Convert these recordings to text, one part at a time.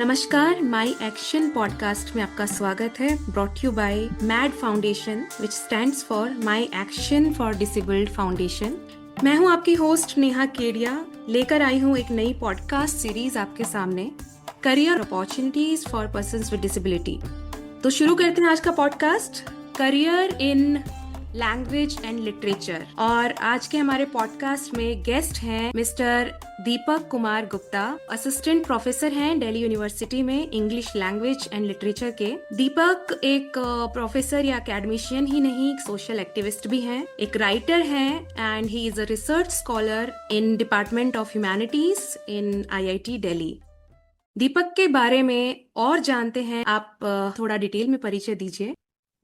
नमस्कार, my action podcast में आपका स्वागत है। Brought you by MAD foundation which stands for my action for disabled foundation. मैं हूं आपकी होस्ट नेहा केडिया, लेकर आई हूं एक नई पॉडकास्ट सीरीज आपके सामने, career opportunities for persons with disability. तो शुरू करते हैं आज का podcast, career in language and literature. और आज के हमारे पॉडकास्ट में गेस्ट हैं mister Deepak Kumar Gupta, assistant professor हैं दिल्ली यूनिवर्सिटी में इंग्लिश लैंग्वेज एंड लिटरेचर के। दीपक एक प्रोफेसर या एकेडमिशियन ही नहीं, एक सोशल एक्टिविस्ट भी हैं, एक राइटर हैं and he is a research scholar in department of humanities in IIT Delhi. Deepak के बारे में और जानते हैं, आप थोड़ा डिटेल में परिचय दीजिए।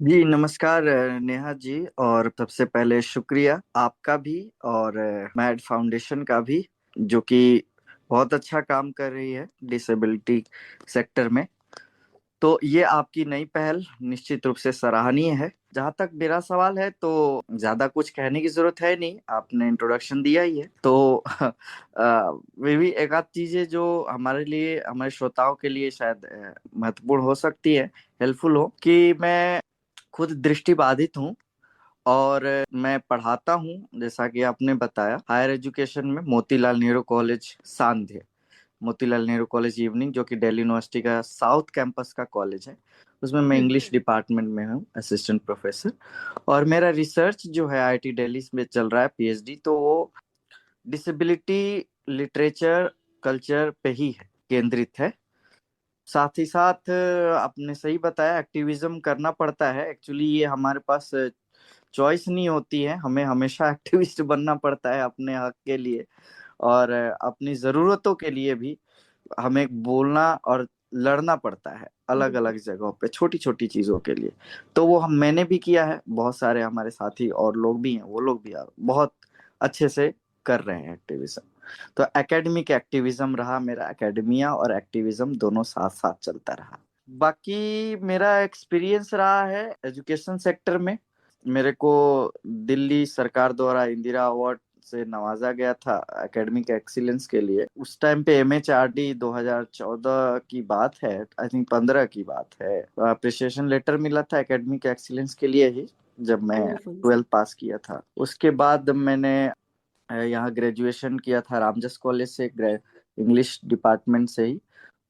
जी नमस्कार नेहा जी, और सबसे पहले शुक्रिया आपका भी और मैड फाउंडेशन का भी, जो कि बहुत अच्छा काम कर रही है डिसेबिलिटी सेक्टर में। तो ये आपकी नई पहल निश्चित रूप से सराहनीय है। जहाँ तक मेरा सवाल है तो ज्यादा कुछ कहने की जरूरत है नहीं, आपने इंट्रोडक्शन दिया ही है। तो वे भी एक आध चीजें जो हमारे लिए, हमारे श्रोताओं के लिए शायद महत्वपूर्ण हो सकती है, हेल्पफुल हो, कि मैं खुद दृष्टिबाधित हूँ और मैं पढ़ाता हूँ, जैसा कि आपने बताया, हायर एजुकेशन में मोतीलाल नेहरू कॉलेज सांध्य, मोतीलाल नेहरू कॉलेज इवनिंग, जो कि दिल्ली यूनिवर्सिटी का साउथ कैंपस का कॉलेज है। उसमें मैं इंग्लिश डिपार्टमेंट में हूँ, असिस्टेंट प्रोफेसर। और मेरा रिसर्च जो है IIT दिल्ली में चल रहा है, PhD, तो वो डिसेबिलिटी लिटरेचर कल्चर पे ही है, केंद्रित है। साथ ही साथ आपने सही बताया, एक्टिविज्म करना पड़ता है। एक्चुअली ये हमारे पास चॉइस नहीं होती है, हमें हमेशा एक्टिविस्ट बनना पड़ता है अपने हक के लिए और अपनी जरूरतों के लिए भी। हमें बोलना और लड़ना पड़ता है अलग अलग जगहों पे, छोटी छोटी चीजों के लिए। तो वो मैंने भी किया है, बहुत सारे हमारे साथी और लोग भी हैं, वो लोग भी बहुत अच्छे से कर रहे हैं एक्टिविज्म। तो एकेडमिक एक्टिविज्म रहा मेरा, एकेडमिया और एक्टिविज्म दोनों साथ साथ चलता रहा। बाकी मेरा एक्सपीरियंस रहा है एजुकेशन सेक्टर में। मेरे को दिल्ली सरकार द्वारा इंदिरा अवार्ड से नवाजा गया था एकेडमिक एक्सीलेंस के लिए। उस टाइम पे MHRD 2014 की बात है, आई थिंक 15 की बात है। अप्रिसिएशन लेटर मिला था एकेडमिक एक्सीलेंस के लिए ही, जब मैं 12th पास किया था। उसके बाद मैंने यहाँ ग्रेजुएशन किया था रामजस कॉलेज से, इंग्लिश डिपार्टमेंट से ही,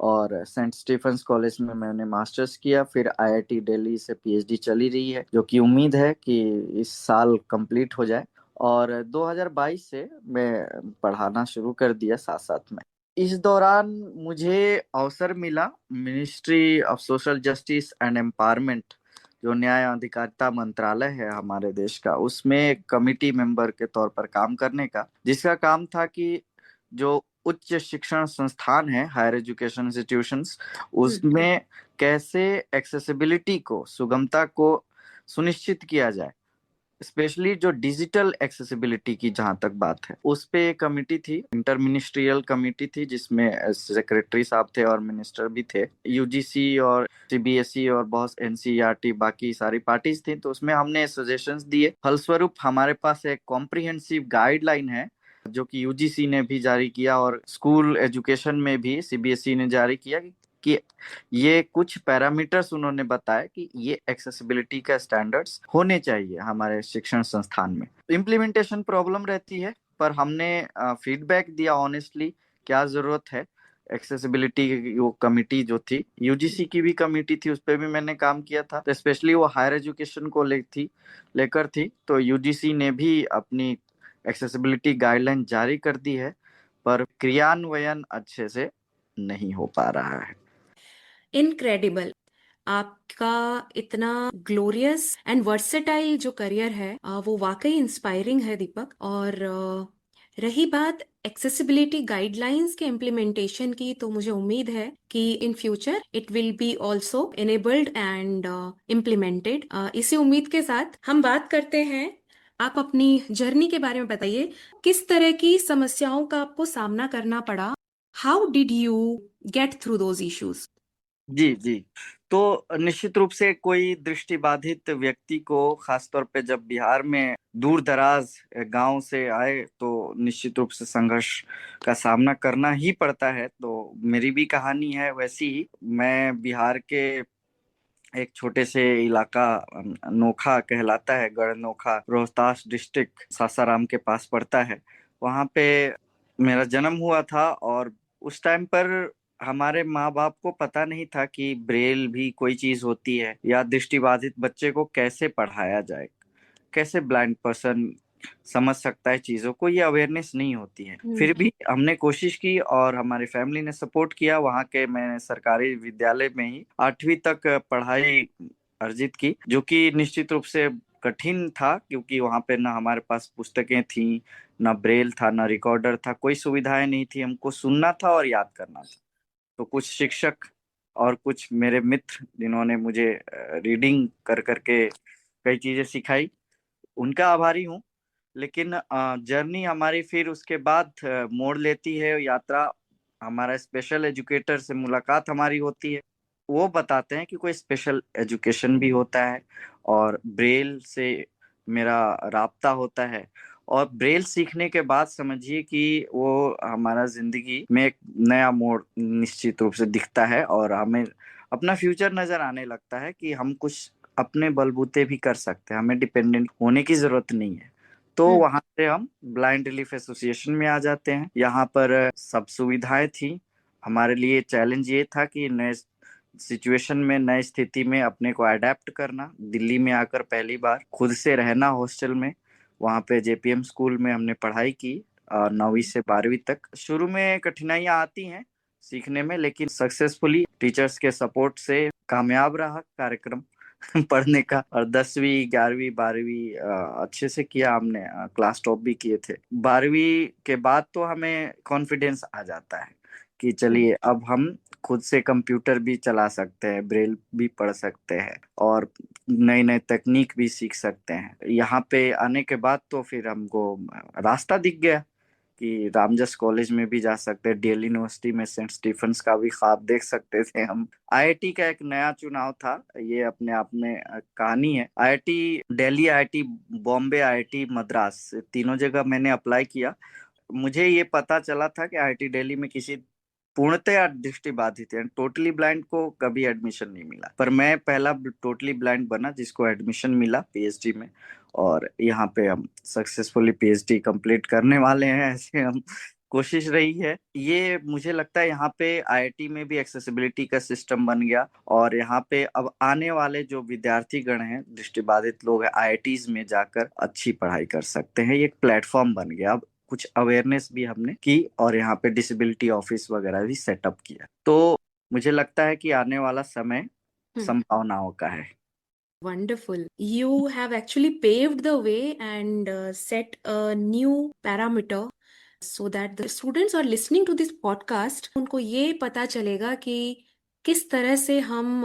और सेंट स्टीफेंस कॉलेज में मैंने मास्टर्स किया। फिर IIT दिल्ली से PhD चली रही है, जो कि उम्मीद है कि इस साल कंप्लीट हो जाए। और 2022 से मैं पढ़ाना शुरू कर दिया साथ साथ में। इस दौरान मुझे अवसर मिला ministry of social justice and empowerment, जो न्याय अधिकारिता मंत्रालय है हमारे देश का, उसमें एक कमिटी मेंबर के तौर पर काम करने का, जिसका काम था कि जो उच्च शिक्षण संस्थान है, हायर एजुकेशन इंस्टीट्यूशंस, उसमें कैसे एक्सेसिबिलिटी को, सुगमता को सुनिश्चित किया जाए, स्पेशली जो डिजिटल एक्सेसिबिलिटी की जहां तक बात है। उस पे एक कमिटी थी, इंटर मिनिस्ट्रियल कमिटी थी, जिसमें सेक्रेटरी साहब थे और मिनिस्टर भी थे। UGC और CBSE और बहुत NCERT, बाकी सारी पार्टीज थी। तो उसमें हमने सजेशंस दिए। फलस्वरूप हमारे पास एक कॉम्प्रिहेंसिव गाइडलाइन है, जो कि UGC ने भी जारी किया और स्कूल एजुकेशन में भी CBSE ने जारी किया, कि ये कुछ पैरामीटर्स उन्होंने बताया कि ये एक्सेसिबिलिटी का स्टैंडर्ड्स होने चाहिए हमारे शिक्षण संस्थान में। इम्प्लीमेंटेशन प्रॉब्लम रहती है, पर हमने फीडबैक दिया ऑनेस्टली क्या जरूरत है। एक्सेसिबिलिटी वो कमिटी जो थी, UGC की भी कमिटी थी, उस पर भी मैंने काम किया था। तो स्पेशली वो हायर एजुकेशन को लेकर थी। तो UGC ने भी अपनी एक्सेसिबिलिटी गाइडलाइन जारी कर दी है, पर क्रियान्वयन अच्छे से नहीं हो पा रहा है। इनक्रेडिबल, आपका इतना ग्लोरियस एंड वर्सेटाइल जो करियर है वो वाकई इंस्पायरिंग है दीपक। और रही बात एक्सेसिबिलिटी गाइडलाइंस के इम्प्लीमेंटेशन की, तो मुझे उम्मीद है कि in future it will be also enabled and implemented. इसी उम्मीद के साथ हम बात करते हैं, आप अपनी जर्नी के बारे में बताइए, किस तरह की समस्याओं का आपको सामना करना पड़ा, how did you get through those issues? जी जी। तो निश्चित रूप से कोई दृष्टिबाधित व्यक्ति को, खासतौर पे जब बिहार में दूर दराज गांव से आए, तो निश्चित रूप से संघर्ष का सामना करना ही पड़ता है। तो मेरी भी कहानी है वैसी ही। मैं बिहार के एक छोटे से इलाका, नोखा कहलाता है, गढ़ नोखा, रोहतास डिस्ट्रिक्ट, सासाराम के पास पड़ता है, वहाँ पे मेरा जन्म हुआ था। और उस टाइम पर हमारे माँ बाप को पता नहीं था कि ब्रेल भी कोई चीज होती है, या दृष्टिबाधित बच्चे को कैसे पढ़ाया जाए, कैसे ब्लाइंड पर्सन समझ सकता है चीजों को, ये अवेयरनेस नहीं होती है। फिर भी हमने कोशिश की और हमारी फैमिली ने सपोर्ट किया। वहाँ के मैंने सरकारी विद्यालय में ही 8वीं तक पढ़ाई अर्जित की, जो कि निश्चित रूप से कठिन था, क्योंकि वहाँ पे ना हमारे पास पुस्तकें थी, ना ब्रेल था, ना रिकॉर्डर था, कोई सुविधाएं नहीं थी। हमको सुनना था और याद करना था। तो कुछ शिक्षक और कुछ मेरे मित्र जिन्होंने मुझे रीडिंग कर करके कई चीजें सिखाई, उनका आभारी हूँ। लेकिन जर्नी हमारी फिर उसके बाद मोड़ लेती है, यात्रा। हमारा स्पेशल एजुकेटर से मुलाकात हमारी होती है। वो बताते हैं कि कोई स्पेशल एजुकेशन भी होता है, और ब्रेल से मेरा राब्ता होता है। और ब्रेल सीखने के बाद समझिए कि वो हमारा जिंदगी में एक नया मोड़ निश्चित रूप से दिखता है, और हमें अपना फ्यूचर नजर आने लगता है कि हम कुछ अपने बलबूते भी कर सकते हैं, हमें डिपेंडेंट होने की जरूरत नहीं है। तो वहां से हम ब्लाइंड रिलीफ एसोसिएशन में आ जाते हैं। यहाँ पर सब सुविधाएं थी। हमारे लिए चैलेंज ये था कि नए सिचुएशन में, नई स्थिति में अपने को अडेप्ट करना। दिल्ली में आकर पहली बार खुद से रहना हॉस्टल में। वहाँ पे जेपीएम स्कूल में हमने पढ़ाई की, 9वीं से 12वीं तक। शुरू में कठिनाइयां आती हैं सीखने में, लेकिन सक्सेसफुली टीचर्स के सपोर्ट से कामयाब रहा कार्यक्रम पढ़ने का। और 10वीं 11वीं 12वीं अच्छे से किया हमने, क्लास टॉप भी किए थे। 12वीं के बाद तो हमें कॉन्फिडेंस आ जाता है कि चलिए अब हम खुद से कंप्यूटर भी चला सकते हैं, ब्रेल भी पढ़ सकते हैं, और नई नई तकनीक भी सीख सकते हैं। यहाँ पे आने के बाद तो फिर हमको रास्ता दिख गया कि रामजस कॉलेज में भी जा सकते हैं, डीएल यूनिवर्सिटी में सेंट स्टीफेंस का भी ख्वाब देख सकते थे हम। आईआईटी का एक नया चुनाव था, ये अपने आप में कहानी है। IIT Delhi, IIT Bombay, IIT Madras, तीनों जगह मैंने अप्लाई किया। मुझे ये पता चला था कि आईआईटी दिल्ली में किसी पूर्णतया दृष्टिबाधित है, टोटली ब्लाइंड को कभी एडमिशन नहीं मिला, पर मैं पहला टोटली ब्लाइंड बना जिसको एडमिशन मिला पीएचडी में। और यहाँ पे हम सक्सेसफुली पीएचडी कंप्लीट करने वाले हैं, ऐसे हम कोशिश रही है। ये मुझे लगता है यहाँ पे आईआईटी में भी एक्सेसिबिलिटी का सिस्टम बन गया, और यहाँ पे अब आने वाले जो विद्यार्थी गण हैं, दृष्टिबाधित लोग हैं, आईआईटीज में जाकर अच्छी पढ़ाई कर सकते हैं। ये एक प्लेटफॉर्म बन गया। अब कुछ अवेयरनेस भी हमने की, और यहाँ पे डिसेबिलिटी ऑफिस वगैरह भी सेटअप किया। तो मुझे लगता है कि आने वाला समय संभावनाओं का है। Wonderful. You have actually paved the way and set a new parameter so that the students are listening to this podcast, उनको ये पता चलेगा कि किस तरह से हम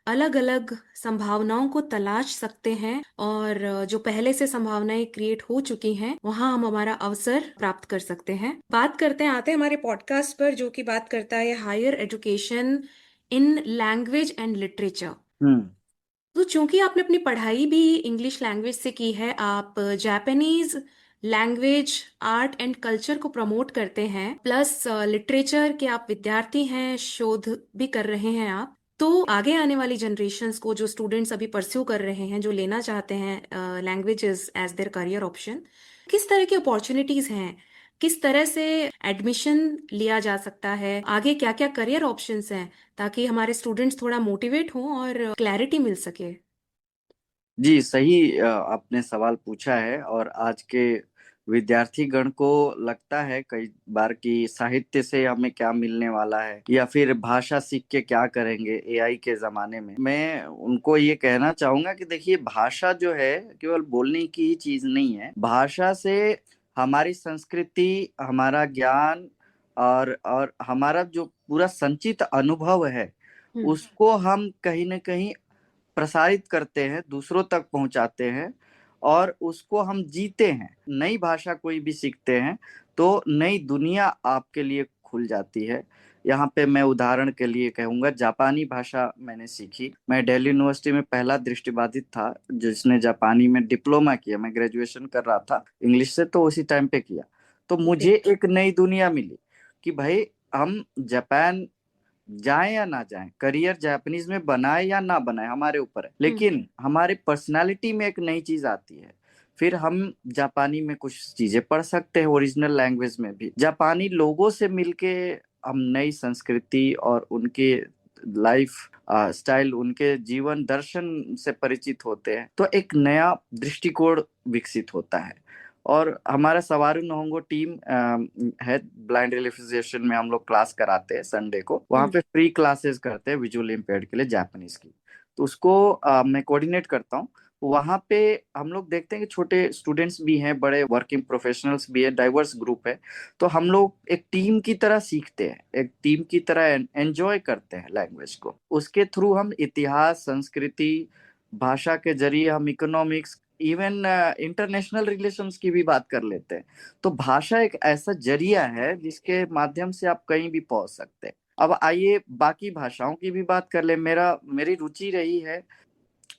अलग अलग संभावनाओं को तलाश सकते हैं, और जो पहले से संभावनाएं क्रिएट हो चुकी हैं वहां हम हमारा अवसर प्राप्त कर सकते हैं। बात करते हैं, आते हैं हमारे पॉडकास्ट पर, जो कि बात करता है higher education in language and literature. तो चूंकि आपने अपनी पढ़ाई भी इंग्लिश लैंग्वेज से की है, आप Japanese language, art and culture को प्रमोट करते हैं, प्लस लिटरेचर के आप विद्यार्थी हैं, शोध भी कर रहे हैं आप। तो आगे आने वाली जनरेशन्स को, जो स्टूडेंट्स अभी परस्यू कर रहे हैं, जो लेना चाहते हैं languages as their career option, किस तरह की अपॉर्चुनिटीज हैं, किस तरह से एडमिशन लिया जा सकता है, आगे क्या क्या करियर ऑप्शंस हैं, ताकि हमारे स्टूडेंट्स थोड़ा मोटिवेट हों और क्लैरिटी मिल सके। जी, सही आपने सवाल पूछा है। और आज के विद्यार्थी गण को लगता है कई बार कि साहित्य से हमें क्या मिलने वाला है, या फिर भाषा सीख के क्या करेंगे एआई के जमाने में। मैं उनको ये कहना चाहूंगा कि देखिए, भाषा जो है केवल बोलने की ही चीज नहीं है। भाषा से हमारी संस्कृति, हमारा ज्ञान, और हमारा जो पूरा संचित अनुभव है, उसको हम कहीं ना कहीं प्रसारित करते हैं, दूसरों तक पहुंचाते हैं, और उसको हम जीते हैं। नई भाषा कोई भी सीखते हैं तो नई दुनिया आपके लिए खुल जाती है। यहाँ पे मैं उदाहरण के लिए कहूंगा, जापानी भाषा मैंने सीखी। मैं दिल्ली यूनिवर्सिटी में पहला दृष्टिबाधित था जिसने जापानी में डिप्लोमा किया। मैं ग्रेजुएशन कर रहा था इंग्लिश से, तो उसी टाइम पे किया। तो मुझे ग्रेट। एक नई दुनिया मिली कि भाई हम जापान जाए या ना जाए, करियर जापानीज में बनाए या ना बनाए हमारे ऊपर है, लेकिन हमारे पर्सनालिटी में एक नई चीज आती है। फिर हम जापानी में कुछ चीजें पढ़ सकते हैं, ओरिजिनल लैंग्वेज में भी। जापानी लोगों से मिलके हम नई संस्कृति और उनके लाइफ स्टाइल, उनके जीवन दर्शन से परिचित होते हैं, तो एक नया दृष्टिकोण विकसित होता है। और हमारा सवारी नोहोंगो टीम है, ब्लाइंड रियलाइजेशन में हम लोग क्लास कराते हैं संडे को। वहाँ पे फ्री क्लासेस करते हैं विजुअली इम्पेयर्ड के लिए जापानीज की। तो उसको मैं कोऑर्डिनेट करता हूँ। वहाँ पे हम लोग देखते हैं कि छोटे स्टूडेंट्स भी हैं, बड़े वर्किंग प्रोफेशनल्स भी है, डाइवर्स ग्रुप है। तो हम लोग एक टीम की तरह सीखते हैं, एक टीम की तरह एंजॉय करते हैं लैंग्वेज को। उसके थ्रू हम इतिहास, संस्कृति, भाषा के जरिए हम इकोनॉमिक्स, इवन इंटरनेशनल रिलेशंस की भी बात कर लेते हैं। तो भाषा एक ऐसा जरिया है जिसके माध्यम से आप कहीं भी पहुंच सकते हैं। अब आइए बाकी भाषाओं की भी बात कर ले। मेरी रुचि रही है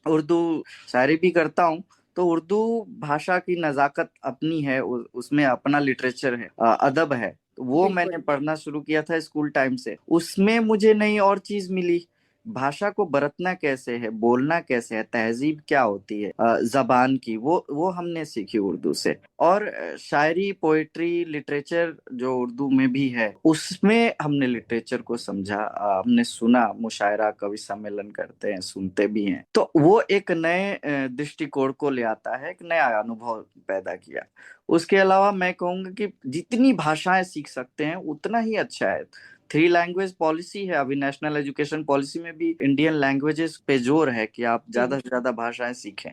उर्दू, शायरी भी करता हूँ। तो उर्दू भाषा की नजाकत अपनी है, उसमें अपना लिटरेचर है, अदब है। तो वो मैंने बिल्कुल। पढ़ना शुरू किया था स्कूल टाइम से। उसमें मुझे नई और चीज मिली, भाषा को बरतना कैसे है, बोलना कैसे है, तहजीब क्या होती है जबान की, वो हमने सीखी उर्दू से। और शायरी, पोएट्री, लिटरेचर जो उर्दू में भी है, उसमें हमने लिटरेचर को समझा, हमने सुना, मुशायरा, कवि सम्मेलन करते हैं, सुनते भी हैं। तो वो एक नए दृष्टिकोण को ले आता है, एक नया अनुभव पैदा किया। उसके अलावा मैं कहूंगा कि जितनी भाषाएं सीख सकते हैं उतना ही अच्छा है। 3 लैंग्वेज पॉलिसी है अभी नेशनल एजुकेशन पॉलिसी में भी, इंडियन लैंग्वेजेस पे जोर है कि आप ज्यादा से ज्यादा भाषाएं सीखें।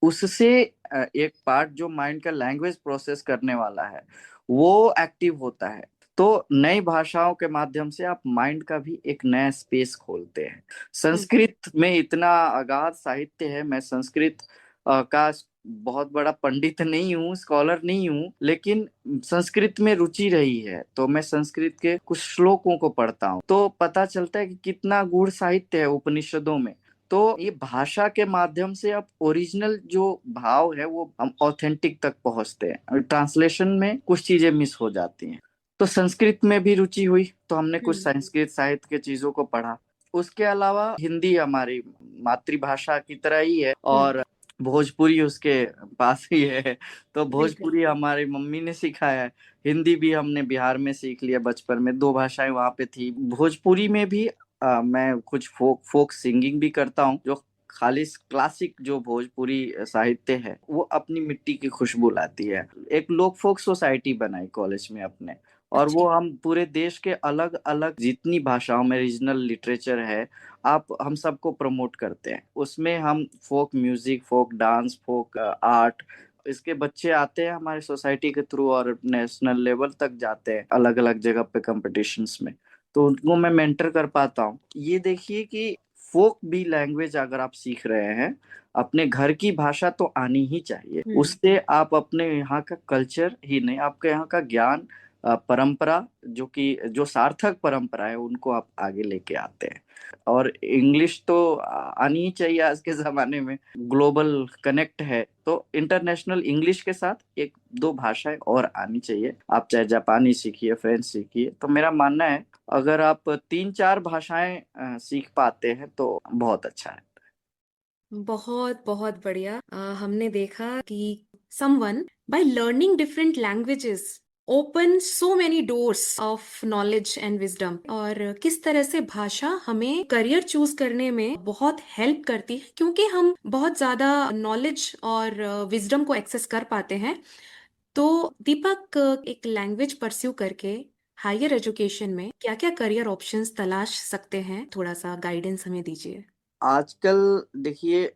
उससे एक पार्ट जो माइंड का लैंग्वेज प्रोसेस करने वाला है वो एक्टिव होता है। तो नई भाषाओं के माध्यम से आप माइंड का भी एक नया स्पेस खोलते हैं। संस्कृत में इतना अगाध साहित्य है। मैं संस्कृत का बहुत बड़ा पंडित नहीं हूँ, स्कॉलर नहीं हूँ, लेकिन संस्कृत में रुचि रही है, तो मैं संस्कृत के कुछ श्लोकों को पढ़ता हूँ, तो पता चलता है कि कितना गूढ़ साहित्य है उपनिषदों में। तो ये भाषा के माध्यम से अब ओरिजिनल जो भाव है वो हम ऑथेंटिक तक पहुंचते हैं, और ट्रांसलेशन में कुछ चीजें मिस हो जाती हैं। तो संस्कृत में भी रुचि हुई, तो हमने कुछ संस्कृत साहित्य के चीजों को पढ़ा। उसके अलावा हिंदी हमारी मातृभाषा की तरह ही है, और भोजपुरी उसके पास ही है। तो बिल्कुल। भोजपुरी हमारी मम्मी ने सिखाया है। हिंदी भी हमने बिहार में सीख लिया बचपन में, 2 भाषाएं वहां पे थी। भोजपुरी में भी मैं कुछ फोक सिंगिंग भी करता हूँ, जो खाली क्लासिक जो भोजपुरी साहित्य है वो अपनी मिट्टी की खुशबू लाती है। एक लोक फोक सोसाइटी बनाई कॉलेज में अपने, और अच्छा। वो हम पूरे देश के अलग अलग जितनी भाषाओं में रीजनल लिटरेचर है, आप हम सबको प्रमोट करते हैं। उसमें हम folk music, folk dance, folk art, इसके बच्चे आते हैं हमारी सोसाइटी के थ्रू और नेशनल लेवल तक जाते हैं अलग अलग जगह पे कॉम्पिटिशन्स में। तो उनको मैं मेंटर कर पाता हूँ। ये देखिए कि फोक भी लैंग्वेज अगर आप सीख रहे हैं, अपने घर की भाषा तो आनी ही चाहिए। उससे आप अपने यहाँ का कल्चर ही नहीं, आपके यहाँ का ज्ञान, परंपरा, जो सार्थक परंपरा है, उनको आप आगे लेके आते हैं। और इंग्लिश तो आनी ही चाहिए आज के जमाने में, ग्लोबल कनेक्ट है। तो इंटरनेशनल इंग्लिश के साथ 1-2 भाषाएं और आनी चाहिए। आप चाहे जापानी सीखिए, फ्रेंच सीखिए। तो मेरा मानना है अगर आप 3-4 भाषाएं सीख पाते हैं तो बहुत अच्छा है। बहुत बहुत बढ़िया। हमने देखा कि someone by learning different languages open so many doors of knowledge and wisdom, और किस तरह से भाषा हमें करियर चूज करने में बहुत हेल्प करती है, क्योंकि हम बहुत ज्यादा नॉलेज और विजडम को एक्सेस कर पाते हैं। तो दीपक, एक लैंग्वेज परस्यू करके हायर एजुकेशन में क्या क्या करियर ऑप्शंस तलाश सकते हैं, थोड़ा सा गाइडेंस हमें दीजिए। आजकल देखिए,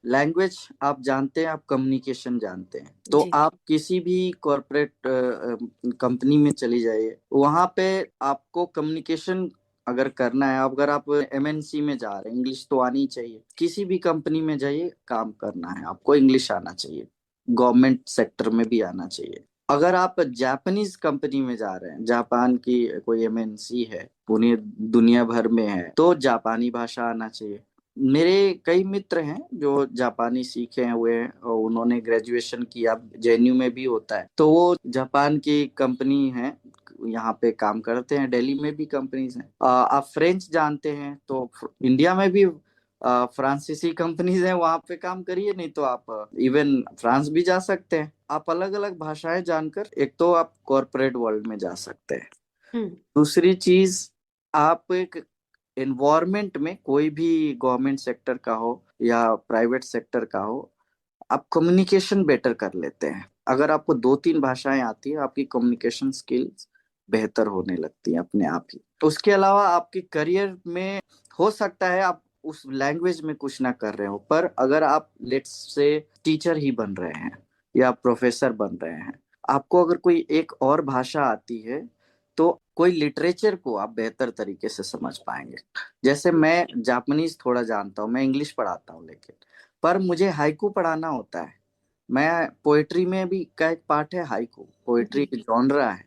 लैंग्वेज आप जानते हैं, आप कम्युनिकेशन जानते हैं, तो जी। आप किसी भी कॉरपोरेट कंपनी में चली जाइए, वहां पे आपको कम्युनिकेशन अगर करना है, अगर आप एमएनसी में जा रहे हैं, इंग्लिश तो आनी चाहिए। किसी भी कंपनी में जाइए, काम करना है आपको, इंग्लिश आना चाहिए। गवर्नमेंट सेक्टर में भी आना चाहिए। अगर आप जापानीज कंपनी में जा रहे हैं, जापान की कोई एमएनसी है, पूरी दुनिया भर में है, तो जापानी भाषा आना चाहिए। मेरे कई मित्र हैं जो जापानी सीखे हुए हैं और उन्होंने ग्रेजुएशन किया, जेएनयू में भी होता है, तो वो जापान की कंपनी है, यहाँ पे काम करते हैं। दिल्ली में भी कंपनीज हैं। आप फ्रेंच जानते हैं तो इंडिया में भी फ्रांसीसी कंपनीज हैं, वहां पे काम करिए, नहीं तो आप इवन फ्रांस भी जा सकते हैं। आप अलग अलग भाषाएं जानकर एक तो आप कॉरपोरेट वर्ल्ड में जा सकते हैं। हम्म। दूसरी चीज, आप एक एनवायरमेंट में, कोई भी गवर्नमेंट सेक्टर का हो या प्राइवेट सेक्टर का हो, आप कम्युनिकेशन बेटर कर लेते हैं। अगर आपको 2-3 भाषाएं आती है, आपकी कम्युनिकेशन स्किल्स बेहतर होने लगती है अपने आप ही। उसके अलावा आपके करियर में हो सकता है आप उस लैंग्वेज में कुछ ना कर रहे हो, पर अगर आप लेट्स से टीचर ही बन रहे हैं या प्रोफेसर बन रहे हैं, आपको अगर कोई एक और भाषा आती है, तो कोई लिटरेचर को आप बेहतर तरीके से समझ पाएंगे। जैसे मैं जापानीज थोड़ा जानता हूँ, मैं इंग्लिश पढ़ाता हूँ, लेकिन पर मुझे हाइकू पढ़ाना होता है। मैं पोएट्री में भी का एक पार्ट है हाइकू, पोएट्री जी। एक जॉनरा है,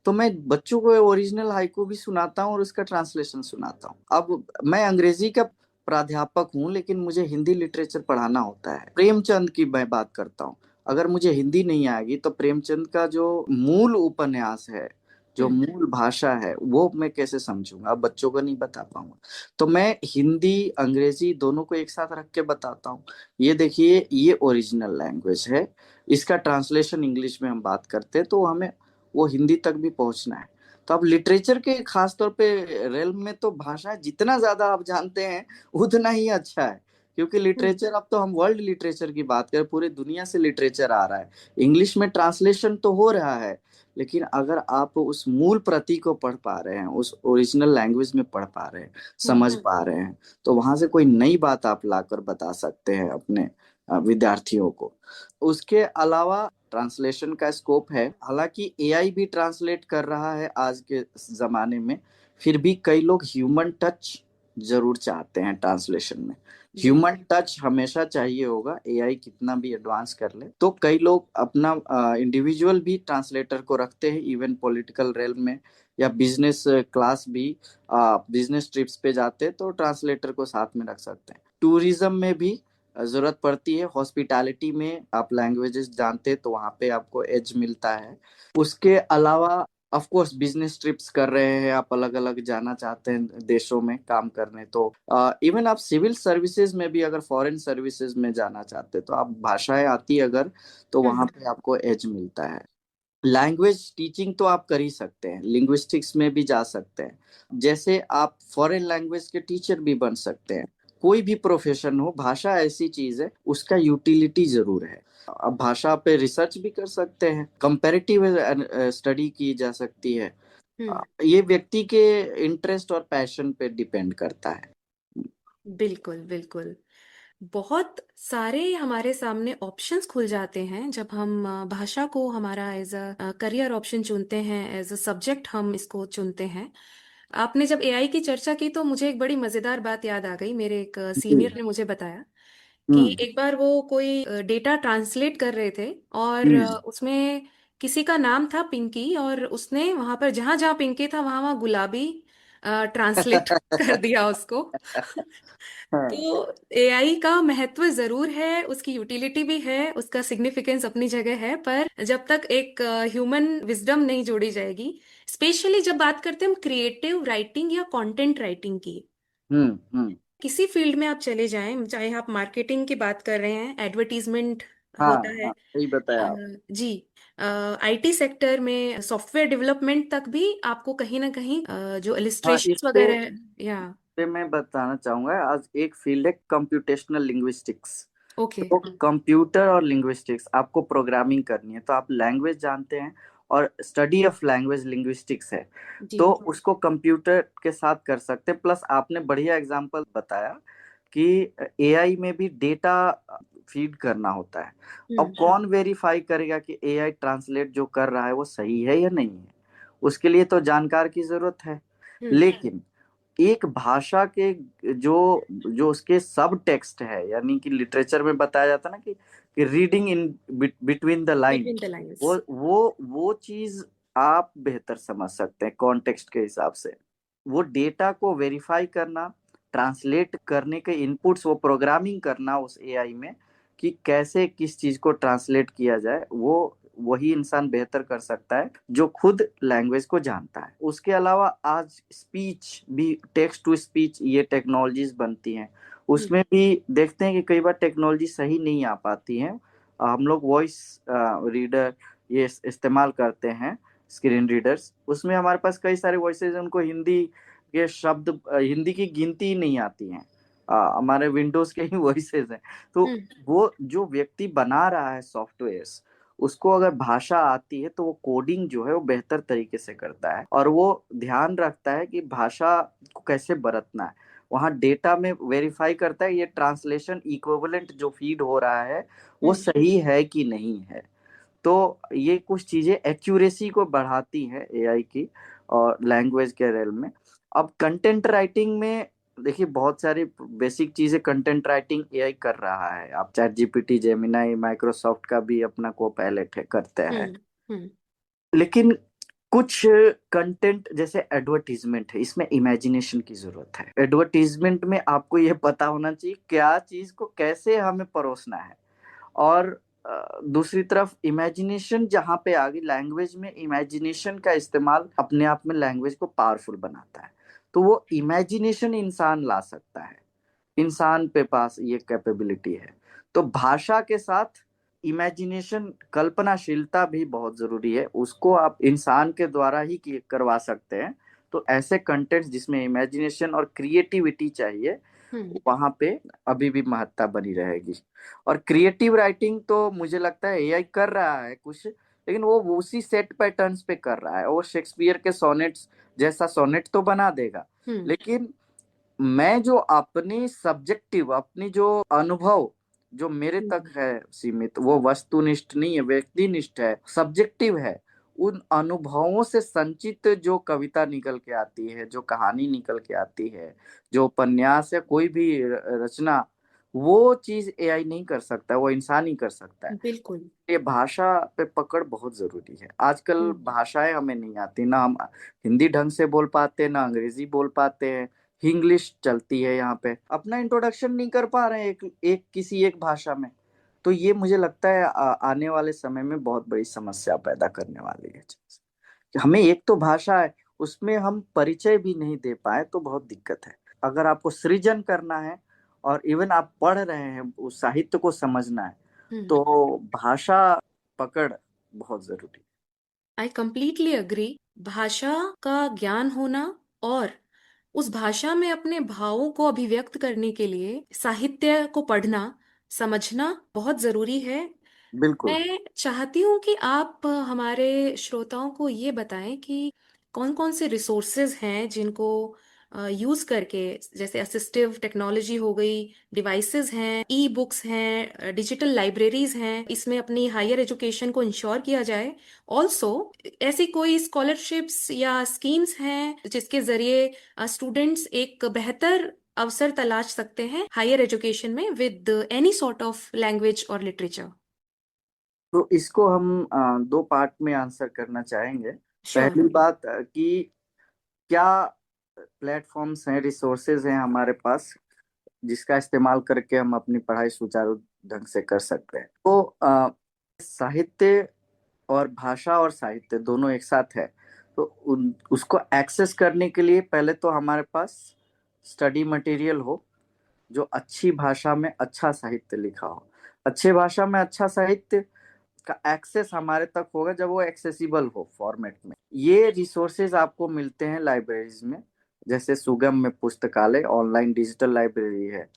तो मैं बच्चों को ओरिजिनल हाइकू भी सुनाता हूँ और उसका ट्रांसलेशन सुनाता हूँ। अब मैं अंग्रेजी का प्राध्यापक हूँ, लेकिन मुझे हिंदी लिटरेचर पढ़ाना होता है। प्रेमचंद की मैं बात करता हूँ, अगर मुझे हिंदी नहीं आएगी तो प्रेमचंद का जो मूल उपन्यास है, जो हम्म। मूल भाषा है, वो मैं कैसे समझूंगा, अब बच्चों को नहीं बता पाऊंगा। तो मैं हिंदी अंग्रेजी दोनों को एक साथ रख के बताता हूँ, ये देखिए ये ओरिजिनल लैंग्वेज है, इसका ट्रांसलेशन इंग्लिश में हम बात करते हैं तो हमें वो हिंदी तक भी पहुंचना है। तो अब लिटरेचर के खास तौर पे रेल्म में तो भाषा जितना ज्यादा आप जानते हैं उतना ही अच्छा है, क्योंकि हम्म। लिटरेचर, अब तो हम वर्ल्ड लिटरेचर की बात करें, पूरी दुनिया से लिटरेचर आ रहा है। इंग्लिश में ट्रांसलेशन तो हो रहा है, लेकिन अगर आप उस मूल प्रति को पढ़ पा रहे हैं, उस ओरिजिनल लैंग्वेज में पढ़ पा रहे हैं, समझ पा रहे हैं, तो वहां से कोई नई बात आप लाकर बता सकते हैं अपने विद्यार्थियों को। उसके अलावा ट्रांसलेशन का स्कोप है, हालांकि एआई भी ट्रांसलेट कर रहा है आज के जमाने में, फिर भी कई लोग ह्यूमन टच जरूर चाहते हैं ट्रांसलेशन में। ह्यूमन बिल्कुल। टच हमेशा चाहिए होगा, एआई कितना भी एडवांस कर ले, तो कई लोग अपना इंडिविजुअल भी ट्रांसलेटर को रखते हैं, इवन पॉलिटिकल रेल में या बिजनेस क्लास भी, बिजनेस ट्रिप्स पे जाते हैं तो ट्रांसलेटर को साथ में रख सकते हैं। टूरिज्म में भी जरूरत पड़ती है, हॉस्पिटैलिटी में आप लैंग्वेजेस जानते हैं तो वहां पे आपको एज मिलता है। उसके अलावा ऑफ कोर्स बिजनेस ट्रिप्स कर रहे हैं आप, अलग अलग जाना चाहते हैं देशों में काम करने, तो इवन आप सिविल सर्विसेज में भी अगर फॉरेन सर्विसेज में जाना चाहते हैं तो आप भाषाएं आती है अगर, तो वहां हम्म। पे आपको एज मिलता है। लैंग्वेज टीचिंग तो आप कर ही सकते हैं, लिंग्विस्टिक्स में भी जा सकते हैं, जैसे आप फॉरेन लैंग्वेज के टीचर भी बन सकते हैं। कोई भी प्रोफेशन हो, भाषा ऐसी चीज है उसका यूटिलिटी जरूर है। अब भाषा पे रिसर्च भी कर सकते हैं, कंपैरेटिव स्टडी की जा सकती है। हम्म। ये व्यक्ति के इंटरेस्ट और पैशन पे डिपेंड करता है। बिल्कुल बिल्कुल। बहुत सारे हमारे सामने ऑप्शंस खुल जाते हैं जब हम भाषा को हमारा एज अ करियर ऑप्शन चुनते हैं, एज अ सब्जेक्ट हम इसको चुनते हैं। आपने जब एआई की चर्चा की तो मुझे एक बड़ी मजेदार बात याद आ गई। मेरे एक जी। सीनियर ने मुझे बताया कि हम्म। एक बार वो कोई डेटा ट्रांसलेट कर रहे थे और हम्म। उसमें किसी का नाम था पिंकी, और उसने वहां पर जहां जहां पिंकी था वहां वहां गुलाबी ट्रांसलेट कर दिया उसको। हाँ। तो एआई का महत्व जरूर है, उसकी यूटिलिटी भी है, उसका सिग्निफिकेंस अपनी जगह है, पर जब तक एक ह्यूमन विजडम नहीं जोड़ी जाएगी, स्पेशली जब बात करते हैं हम क्रिएटिव राइटिंग या कंटेंट राइटिंग की, हम्म। किसी फील्ड में आप चले जाएं, चाहे आप मार्केटिंग की बात कर रहे हैं, एडवर्टीजमेंट हाँ होता है, हाँ, सही बताया आप। जी, आईटी सेक्टर में सॉफ्टवेयर डेवलपमेंट तक भी आपको कहीं ना कहीं जो हाँ, इलिस्ट्रेशंस इससे वगैरह है, या पे मैं बताना चाहूंगा, आज एक फील्ड है कंप्यूटेशनल लिंग्विस्टिक्स। ओके। तो कंप्यूटर और लिंग्विस्टिक्स, आपको प्रोग्रामिंग करनी है तो आप लैंग्वेज जानते हैं, और स्टडी ऑफ लैंग्वेज लिंग्विस्टिक्स है, जी। तो उसको कंप्यूटर के साथ कर सकते हैं। प्लस आपने बढ़िया एग्जांपल बताया कि एआई में भी डेटा फीड करना होता है। अब हम्म। कौन वेरीफाई करेगा कि एआई ट्रांसलेट जो कर रहा है वो सही है या नहीं है, उसके लिए तो जानकार की जरूरत है। हम्म। लेकिन एक भाषा के जो जो उसके सब टेक्स्ट है, यानी कि लिटरेचर में बताया जाता है ना कि reading in between the line, between the lines. वो चीज आप बेहतर समझ सकते हैं कॉन्टेक्स्ट के हिसाब से। वो डेटा को वेरीफाई करना, ट्रांसलेट करने के इनपुट्स, वो प्रोग्रामिंग करना उस एआई में कि कैसे किस चीज को ट्रांसलेट किया जाए, वो वही इंसान बेहतर कर सकता है जो खुद लैंग्वेज को जानता है। उसके अलावा आज स्पीच भी, टेक्स्ट टू स्पीच ये टेक्नोलॉजीज बनती हैं, उसमें भी देखते हैं कि कई बार टेक्नोलॉजी सही नहीं आ पाती है। हम लोग वॉइस रीडर ये इस्तेमाल करते हैं, स्क्रीन रीडर्स, उसमें हमारे पास कई सारे वॉइसेज हैं, उनको हिंदी के शब्द, हिंदी की गिनती ही नहीं आती हैं, हमारे विंडोज के ही वॉइसेज हैं। तो वो जो व्यक्ति बना रहा है सॉफ्टवेयर, उसको अगर भाषा आती है तो वो कोडिंग जो है वो बेहतर तरीके से करता है, और वो ध्यान रखता है कि भाषा को कैसे बरतना है। वहाँ डेटा में वेरीफाई करता है ये ट्रांसलेशन इक्विवेलेंट जो फीड हो रहा है वो सही है कि नहीं है। तो ये कुछ चीजें एक्यूरेसी को बढ़ाती है एआई की और लैंग्वेज के रेल में। अब कंटेंट राइटिंग में देखिए बहुत सारी बेसिक चीजें कंटेंट राइटिंग एआई कर रहा है। आप चैट जीपीटी, जेमिनाई, माइक्रोसॉफ्ट का भी अपना को पायलट है, करते हैं। लेकिन कुछ कंटेंट जैसे एडवर्टीजमेंट है, इसमें इमेजिनेशन की जरूरत है। एडवर्टीजमेंट में आपको ये पता होना चाहिए क्या चीज को कैसे हमें परोसना है। और दूसरी तरफ इमेजिनेशन जहां पे आ गई, लैंग्वेज में इमेजिनेशन का इस्तेमाल अपने आप में लैंग्वेज को पावरफुल बनाता है। तो वो इमेजिनेशन इंसान ला सकता है, इंसान पे पास ये कैपेबिलिटी है। तो भाषा के साथ इमेजिनेशन, कल्पनाशीलता भी बहुत जरूरी है, उसको आप इंसान के द्वारा ही करवा सकते हैं। तो ऐसे कंटेंट्स जिसमें इमेजिनेशन और क्रिएटिविटी चाहिए, वहां पे अभी भी महत्ता बनी रहेगी। और क्रिएटिव राइटिंग तो मुझे लगता है एआई कर रहा है कुछ, लेकिन वो उसी सेट पैटर्न्स पे कर रहा है। वो शेक्सपियर के सोनेट्स जैसा सोनेट तो बना देगा, लेकिन मैं जो अपनी सब्जेक्टिव, अपनी जो अनुभव जो मेरे तक है सीमित, वो वस्तुनिष्ठ नहीं है, व्यक्तिनिष्ठ है, सब्जेक्टिव है। उन अनुभवों से संचित जो कविता निकल के आती है, जो कहानी निकल के आती है, जो उपन्यास या कोई भी रचना, वो चीज एआई नहीं कर सकता, वो इंसान ही कर सकता है। बिल्कुल। ये भाषा पे पकड़ बहुत जरूरी है। आजकल भाषाएं हमें नहीं आती, ना हम हिंदी ढंग से बोल पाते, ना अंग्रेजी बोल पाते हैं, इंग्लिश चलती है यहाँ पे, अपना इंट्रोडक्शन नहीं कर पा रहे हैं एक किसी एक भाषा में। तो ये मुझे लगता है आने वाले समय में बहुत बड़ी समस्या पैदा करने वाली है चीज़। कि हमें एक तो भाषा है, उसमें हम परिचय भी नहीं दे पाए तो बहुत दिक्कत है। अगर आपको सृजन करना है और इवन आप पढ़ रहे हैं, उस साहित्य को समझना है, तो भाषा पकड़ बहुत जरूरी है। I completely agree. भाषा का ज्ञान होना और उस भाषा में अपने भावों को अभिव्यक्त करने के लिए साहित्य को पढ़ना, समझना बहुत जरूरी है। बिल्कुल। मैं चाहती हूँ कि आप हमारे श्रोताओं को ये बताएं कि कौन कौन से रिसोर्सेज हैं जिनको यूज करके, जैसे असिस्टिव टेक्नोलॉजी हो गई, डिवाइसेस हैं, ई बुक्स हैं, डिजिटल लाइब्रेरीज हैं, इसमें अपनी हायर एजुकेशन को इंश्योर किया जाए। ऑल्सो ऐसी कोई स्कॉलरशिप्स या स्कीम्स हैं जिसके जरिए स्टूडेंट्स एक बेहतर अवसर तलाश सकते हैं हायर एजुकेशन में with any sort of language और लिटरेचर। तो इसको हम दो पार्ट में आंसर करना चाहेंगे। श्योर। पहली बात कि क्या प्लेटफॉर्म्स हैं, रिसोर्सेज हैं हमारे पास, जिसका इस्तेमाल करके हम अपनी पढ़ाई सुचारू ढंग से कर सकते हैं। तो साहित्य और भाषा और साहित्य दोनों एक साथ है। तो उसको एक्सेस करने के लिए पहले तो हमारे पास स्टडी मटेरियल हो, जो अच्छी भाषा में अच्छा साहित्य लिखा हो। अच्छे भाषा में अच्छा साहित्य का एक्सेस हमारे तक होगा जब वो एक्सेसिबल हो फॉर्मेट में। ये रिसोर्सेज आपको मिलते हैं लाइब्रेरीज में, जैसे सुगम में पुस्तकालय ऑनलाइन डिजिटल लाइब्रेरी है,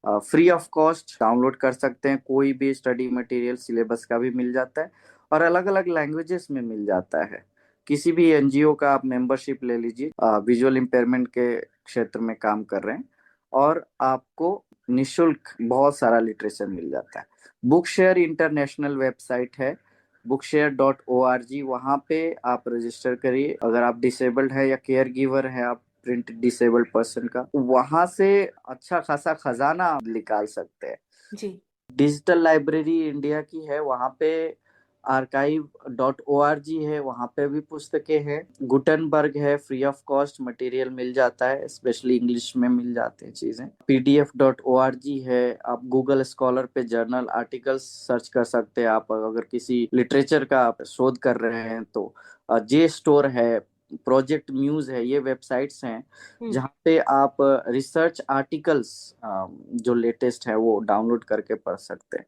फ्री ऑफ कॉस्ट डाउनलोड कर सकते हैं। कोई भी स्टडी मटेरियल सिलेबस का भी मिल जाता है और अलग अलग लैंग्वेजेस में मिल जाता है। किसी भी एनजीओ का आप मेंबरशिप ले लीजिए, विजुअल इम्पेयरमेंट के क्षेत्र में काम कर रहे हैं, और आपको निशुल्क बहुत सारा लिटरेचर मिल जाता है। बुक शेयर इंटरनेशनल वेबसाइट है, bookshare.org, वहाँ पे आप रजिस्टर करिए। अगर आप डिसेबल्ड है या केयर गिवर है, आप प्रिंट डिसेबल्ड पर्सन का, वहां से अच्छा खासा खजाना आप निकाल सकते हैं। जी। डिजिटल लाइब्रेरी इंडिया की है, वहाँ पे archive.org है, वहाँ पे भी पुस्तकें हैं। गुटनबर्ग है, फ्री ऑफ कॉस्ट मटेरियल मिल जाता है, स्पेशली इंग्लिश में मिल जाते हैं चीजें। pdf.org है, आप गूगल स्कॉलर पे जर्नल आर्टिकल्स सर्च कर सकते हैं। आप अगर किसी लिटरेचर का आप शोध कर रहे हैं तो जे स्टोर है, प्रोजेक्ट म्यूज है, ये वेबसाइट्स हैं हम्म। जहाँ पे आप रिसर्च आर्टिकल्स जो लेटेस्ट है वो डाउनलोड करके पढ़ सकते हैं।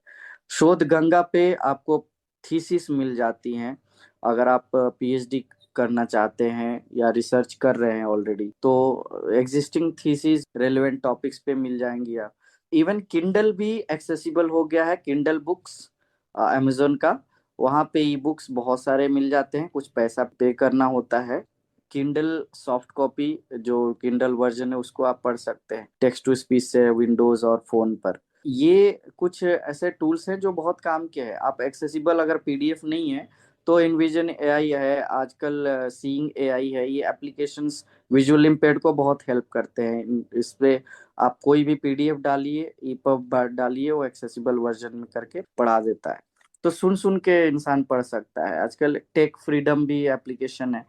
शोध गंगा पे आपको थीसिस मिल जाती हैं, अगर आप पीएचडी करना चाहते हैं या रिसर्च कर रहे हैं ऑलरेडी, तो एग्जिस्टिंग थीसिस रेलेवेंट टॉपिक्स पे मिल जाएंगी। आप इवन किंडल भी एक्सेसिबल हो गया है, किंडल बुक्स अमेजोन का, वहाँ पे ई बुक्स बहुत सारे मिल जाते हैं, कुछ पैसा पे करना होता है। किंडल सॉफ्ट कॉपी जो किंडल वर्जन है उसको आप पढ़ सकते हैं टेक्स्ट टू स्पीच से, विंडोज और फोन पर। ये कुछ ऐसे टूल्स हैं जो बहुत काम के हैं। आप एक्सेसिबल अगर पीडीएफ नहीं है तो इनविजन एआई है, आजकल सीइंग एआई है, ये एप्लीकेशंस विजुअल इम्पेयर्ड को बहुत हेल्प करते हैं। इस पे आप कोई भी पीडीएफ डालिए, ईपब डालिए, वो एक्सेसिबल वर्जन में करके पढ़ा देता है। तो सुन सुन के इंसान पढ़ सकता है। आजकल टेक फ्रीडम भी एप्लीकेशन है।